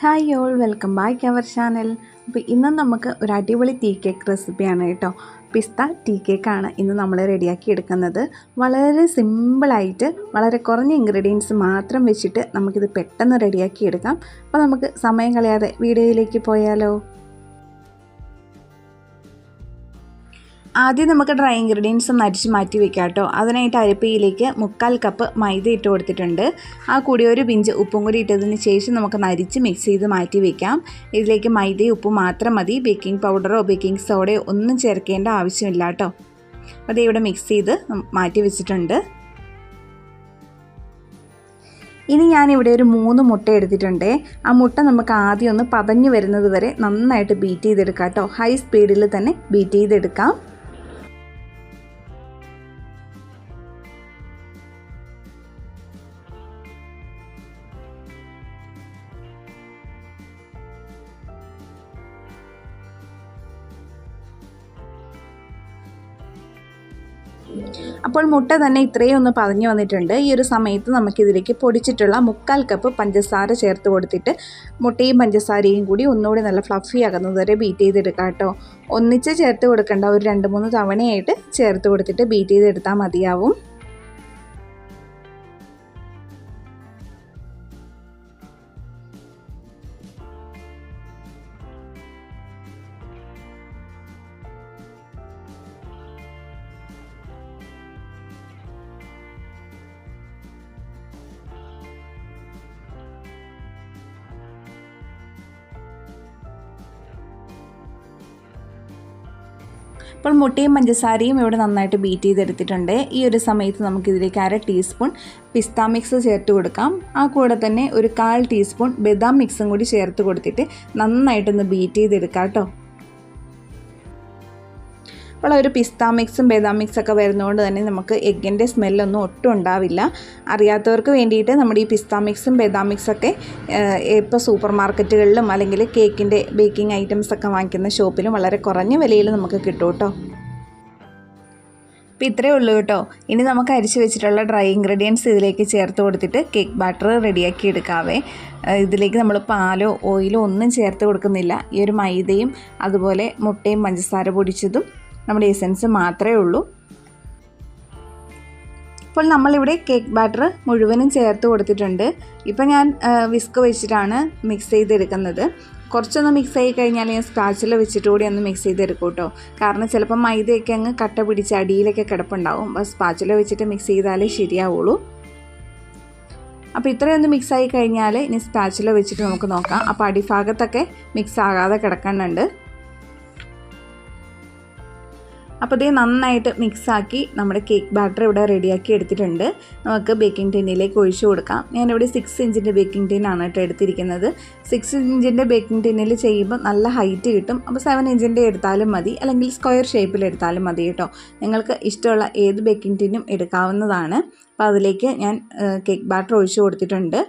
Hi all, welcome back our channel. അപ്പോൾ ഇന്ന് നമുക്ക് ഒരു അടിപൊളി ടീ കേക്ക് റെസിപ്പിയാണ് കേട്ടോ. പിസ്ത ടീ കേക്കാണ് ഇന്ന് നമ്മൾ റെഡിയാക്കി എടുക്കുന്നത്. വളരെ സിമ്പിളായിട്ട് വളരെ കുറഞ്ഞ ഇൻഗ്രീഡിയൻസ് മാത്രം വെച്ചിട്ട് നമുക്കിത് പെട്ടെന്ന് റെഡിയാക്കി എടുക്കാം. അപ്പോൾ നമുക്ക് സമയം കളയാതെ വീഡിയോയിലേക്ക് പോയാലോ. ആദ്യം നമുക്ക് ഡ്രൈ ഇൻഗ്രീഡിയൻസ് ഒന്ന് അരിച്ച് മാറ്റി വെക്കാം കേട്ടോ. അതിനായിട്ട് അരിപ്പയിലേക്ക് 3/4 കപ്പ് മൈദ ഇട്ട് കൊടുത്തിട്ടുണ്ട്. ആ കൂടി ഒരു പിഞ്ച് ഉപ്പും കൂടി ഇട്ടതിന് ശേഷം നമുക്ക് അരിച്ച് മിക്സ് ചെയ്ത് മാറ്റി വയ്ക്കാം. ഇതിലേക്ക് മൈദയും ഉപ്പും മാത്രം മതി. ബേക്കിംഗ് പൗഡറോ ബേക്കിംഗ് സോഡയോ ഒന്നും ചേർക്കേണ്ട ആവശ്യമില്ല കേട്ടോ. അത് ഇവിടെ മിക്സ് ചെയ്ത് മാറ്റി വെച്ചിട്ടുണ്ട്. ഇനി ഞാനിവിടെ ഒരു 3 മുട്ട എടുത്തിട്ടുണ്ട്. ആ മുട്ട നമുക്ക് ആദ്യം ഒന്ന് പതഞ്ഞ് വരുന്നത് വരെ നന്നായിട്ട് ബീറ്റ് ചെയ്തെടുക്കാം കേട്ടോ. ഹൈ സ്പീഡിൽ തന്നെ ബീറ്റ് ചെയ്തെടുക്കാം. അപ്പോൾ മുട്ട തന്നെ ഇത്രയും ഒന്ന് പതഞ്ഞു വന്നിട്ടുണ്ട്. ഈ ഒരു സമയത്ത് നമുക്കിതിലേക്ക് പൊടിച്ചിട്ടുള്ള 3/4 കപ്പ് പഞ്ചസാര ചേർത്ത് കൊടുത്തിട്ട് മുട്ടയും പഞ്ചസാരയും കൂടി ഒന്നുകൂടി നല്ല ഫ്ലഫി ആകുന്നത് വരെ ബീറ്റ് ചെയ്തെടുക്കാം കേട്ടോ. ഒന്നിച്ച് ചേർത്ത് കൊടുക്കേണ്ട, ഒരു 2-3 തവണയായിട്ട് ചേർത്ത് കൊടുത്തിട്ട് ബീറ്റ് ചെയ്തെടുത്താൽ മതിയാവും. അപ്പോൾ മുട്ടയും പഞ്ചസാരയും ഇവിടെ നന്നായിട്ട് ബീറ്റ് ചെയ്തെടുത്തിട്ടുണ്ട്. ഈ ഒരു സമയത്ത് നമുക്കിതിലേക്ക് 1/2 ടീസ്പൂൺ പിസ്ത മിക്സ് ചേർത്ത് കൊടുക്കാം. ആ കൂടെ തന്നെ ഒരു 1/4 ടീസ്പൂൺ ബദാം മിക്സും കൂടി ചേർത്ത് കൊടുത്തിട്ട് നന്നായിട്ടൊന്ന് ബീറ്റ് ചെയ്തെടുക്കാം കേട്ടോ. അപ്പോൾ ഒരു പിസ്ത മിക്സും ബദാം മിക്സൊക്കെ വരുന്നതുകൊണ്ട് തന്നെ നമുക്ക് എഗ്ഗിൻ്റെ സ്മെല്ലൊന്നും ഒട്ടും ഉണ്ടാവില്ല. അറിയാത്തവർക്ക് വേണ്ടിയിട്ട് നമ്മുടെ ഈ പിസ്ത മിക്സും ബദാം മിക്സൊക്കെ ഇപ്പോൾ സൂപ്പർ മാർക്കറ്റുകളിലും അല്ലെങ്കിൽ കേക്കിൻ്റെ ബേക്കിംഗ് ഐറ്റംസൊക്കെ വാങ്ങിക്കുന്ന ഷോപ്പിലും വളരെ കുറഞ്ഞ വിലയിൽ നമുക്ക് കിട്ടും കേട്ടോ. അപ്പോൾ ഇത്രയേ ഉള്ളൂ കേട്ടോ. ഇനി നമുക്ക് അരിച്ച് വെച്ചിട്ടുള്ള ഡ്രൈ ഇൻഗ്രീഡിയൻസ് ഇതിലേക്ക് ചേർത്ത് കൊടുത്തിട്ട് കേക്ക് ബാറ്റർ റെഡിയാക്കി എടുക്കാവേ. ഇതിലേക്ക് നമ്മൾ പാലോ ഓയിലോ ഒന്നും ചേർത്ത് കൊടുക്കുന്നില്ല. ഈ ഒരു മൈദയും അതുപോലെ മുട്ടയും പഞ്ചസാര പൊടിച്ചതും നമ്മുടെ എസൻസ് മാത്രമേ ഉള്ളൂ. ഇപ്പോൾ നമ്മളിവിടെ കേക്ക് ബാറ്റർ മുഴുവനും ചേർത്ത് കൊടുത്തിട്ടുണ്ട്. ഇപ്പം ഞാൻ വിസ്ക് വെച്ചിട്ടാണ് മിക്സ് ചെയ്തെടുക്കുന്നത്. കുറച്ചൊന്ന് മിക്സ് ആയി കഴിഞ്ഞാൽ ഞാൻ സ്പാച്ചില വെച്ചിട്ട് കൂടി ഒന്ന് മിക്സ് ചെയ്തെടുക്കും കേട്ടോ. കാരണം ചിലപ്പോൾ മൈദയൊക്കെ അങ്ങ് കട്ട പിടിച്ച് അടിയിലൊക്കെ കിടപ്പുണ്ടാവും. അപ്പോൾ സ്പാച്ചില വെച്ചിട്ട് മിക്സ് ചെയ്താലേ ശരിയാവുള്ളൂ. അപ്പോൾ ഇത്രയൊന്ന് മിക്സ് ആയി കഴിഞ്ഞാൽ ഇനി സ്പാച്ചില വെച്ചിട്ട് നമുക്ക് നോക്കാം. അപ്പോൾ അടിഭാഗത്തൊക്കെ മിക്സ് ആകാതെ കിടക്കുന്നുണ്ട്. അപ്പോൾ ഇത് നന്നായിട്ട് മിക്സാക്കി നമ്മുടെ കേക്ക് ബാറ്റർ ഇവിടെ റെഡിയാക്കി എടുത്തിട്ടുണ്ട്. നമുക്ക് ബേക്കിംഗ് ടിന്നിലേക്ക് ഒഴിച്ചു കൊടുക്കാം. ഞാനിവിടെ 6 ഇഞ്ചിൻ്റെ ബേക്കിംഗ് ടിന്നാണ് കേട്ടോ എടുത്തിരിക്കുന്നത്. 6 ഇഞ്ചിൻ്റെ ബേക്കിംഗ് ടിന്നിൽ ചെയ്യുമ്പോൾ നല്ല ഹൈറ്റ് കിട്ടും. അപ്പോൾ 7 ഇഞ്ചിൻ്റെ എടുത്താലും മതി, അല്ലെങ്കിൽ സ്ക്വയർ ഷേപ്പിൽ എടുത്താലും മതി കേട്ടോ. നിങ്ങൾക്ക് ഇഷ്ടമുള്ള ഏത് ബേക്കിംഗ് ടിന്നും എടുക്കാവുന്നതാണ്. അപ്പോൾ അതിലേക്ക് ഞാൻ കേക്ക് ബാറ്റർ ഒഴിച്ചു കൊടുത്തിട്ടുണ്ട്.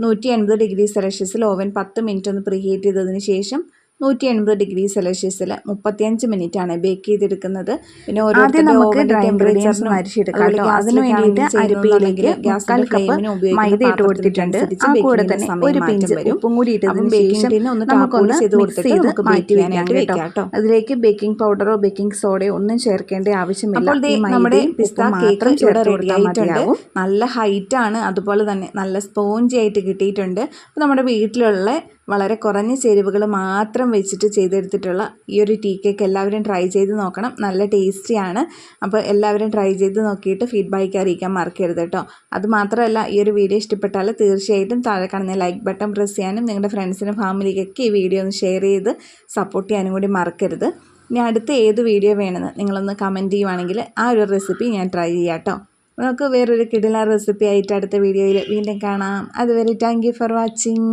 180 ഡിഗ്രി സെൽഷ്യസിൽ ഓവൻ 10 മിനിറ്റ് ഒന്ന് പ്രീ ഹീറ്റ് ചെയ്തതിന് ശേഷം 180 ഡിഗ്രി സെൽഷ്യസിൽ 35 മിനിറ്റാണ് ബേക്ക് ചെയ്തെടുക്കുന്നത്. പിന്നെ ഓരോരുത്തരുടെ ഓവൻ്റെ ടെമ്പറേച്ചറിന് അരിച്ചെടുക്കാം. അതിന് വേണ്ടിയിട്ട് അരിപ്പയിലേക്ക് 1/4 കപ്പ് മൈദ ഇട്ട് കൊടുത്തിട്ടുണ്ട്. ആ കൂടെ തന്നെ ഒരു പിഞ്ച് ഉപ്പും കൂടി ഇട്ടതിന് ശേഷം നമുക്കൊന്ന് മിക്സ് ചെയ്ത് മാറ്റി വെക്കാനായിട്ട് കേട്ടോ. അതിലേക്ക് ബേക്കിംഗ് പൗഡറോ ബേക്കിംഗ് സോഡയോ ഒന്നും ചേർക്കേണ്ട ആവശ്യമില്ല. നമ്മുടെ പിസ്ത കേക്ക് ഇവിടെ റെഡി ആയിട്ടുണ്ട്. നല്ല ഹൈറ്റാണ്, അതുപോലെ തന്നെ നല്ല സ്പോഞ്ചി ആയിട്ട് കിട്ടിയിട്ടുണ്ട്. അപ്പോൾ നമ്മുടെ വീട്ടിലുള്ള വളരെ കുറഞ്ഞ ചേരുവകൾ മാത്രം വെച്ചിട്ട് ചെയ്തെടുത്തിട്ടുള്ള ഈ ഒരു ടീ കേക്ക് എല്ലാവരും ട്രൈ ചെയ്ത് നോക്കണം. നല്ല ടേസ്റ്റിയാണ്. അപ്പോൾ എല്ലാവരും ട്രൈ ചെയ്ത് നോക്കിയിട്ട് ഫീഡ്ബാക്ക് അറിയിക്കാൻ മറക്കരുത് കേട്ടോ. അതുമാത്രമല്ല, ഈ ഒരു വീഡിയോ ഇഷ്ടപ്പെട്ടാൽ തീർച്ചയായിട്ടും താഴെ കാണുന്ന ലൈക്ക് ബട്ടൺ പ്രസ് ചെയ്യാനും നിങ്ങളുടെ ഫ്രണ്ട്സിനും ഫാമിലിക്കൊക്കെ ഈ വീഡിയോ ഒന്ന് ഷെയർ ചെയ്ത് സപ്പോർട്ട് ചെയ്യാനും കൂടി മറക്കരുത്. ഇനി അടുത്ത ഏത് വീഡിയോ വേണമെന്ന് നിങ്ങളൊന്ന് കമൻറ്റ് ചെയ്യുവാണെങ്കിൽ ആ ഒരു റെസിപ്പി ഞാൻ ട്രൈ ചെയ്യാം കേട്ടോ. നമുക്ക് വേറൊരു കിടിലൻ റെസിപ്പി ആയിട്ട് അടുത്ത വീഡിയോയിൽ വീണ്ടും കാണാം. അതുവരെ താങ്ക് യു ഫോർ വാച്ചിങ്.